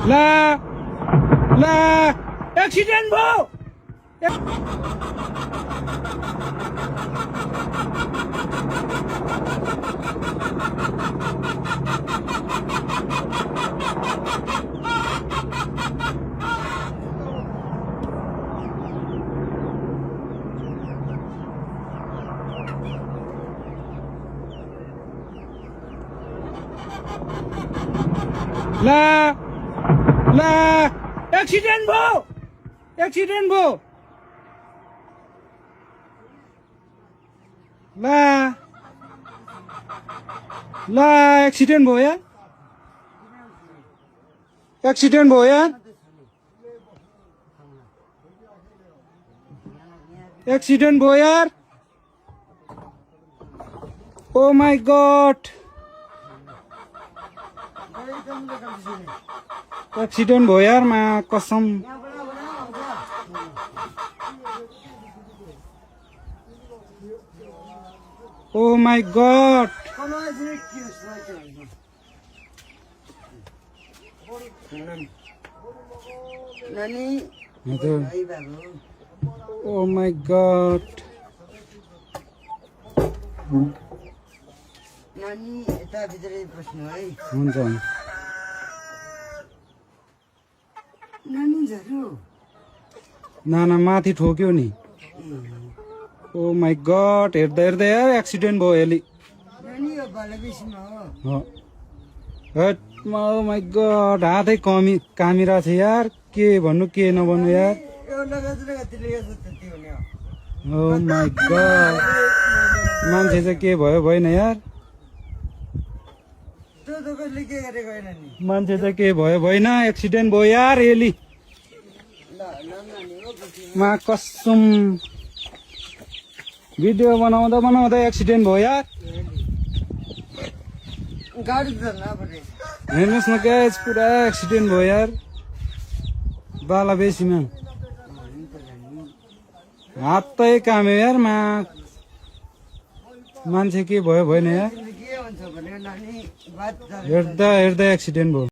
ला ला एक्सिडेन्ट भयो ला ला एक्सिडेन्ट भयो ला ला एक्सिडेन्ट भयो यार एक्सिडेन्ट भयो यार एक्सिडेन्ट भयो यार ओ माय गॉड एक्सिडेन्ट भयो यार मा कसम oh my God oh my God नानी यता भित्रै बस्नु है हुन्छ नानी झर्यो नाना माथि ठोक्यो नि ओ माय गॉड हेर्दा हेर्दा यार एक्सिडेन्ट भयो यसले नानी यो बालबेसीमा हो ओ माय गॉड हातै कामिरा छ यार के भन्नु के नभन्नु यार एउटा गजरा कतिले यसो त्यति हुने हो ओ माय गॉड मान्छे चाहिँ के भयो भएन यार त्यो त कसले के गरेको होइन नि मान्छे चाहिँ के भयो भएन एक्सिडेन्ट भयो यार यसले ल नानी हो मा कसम भिडियो बनाउँदा बनाउँदा एक्सिडेन्ट भयो यार गाडी धर्न पऱ्यो हेर्नुहोस् न गाइस पुरा एक्सिडेन्ट भयो यार बालाबेसीमा हातै काम्यो यार मान्छे के भयो भएन यार के हुन्छ भने नानी बात हेर्दा हेर्दा एक्सिडेन्ट भयो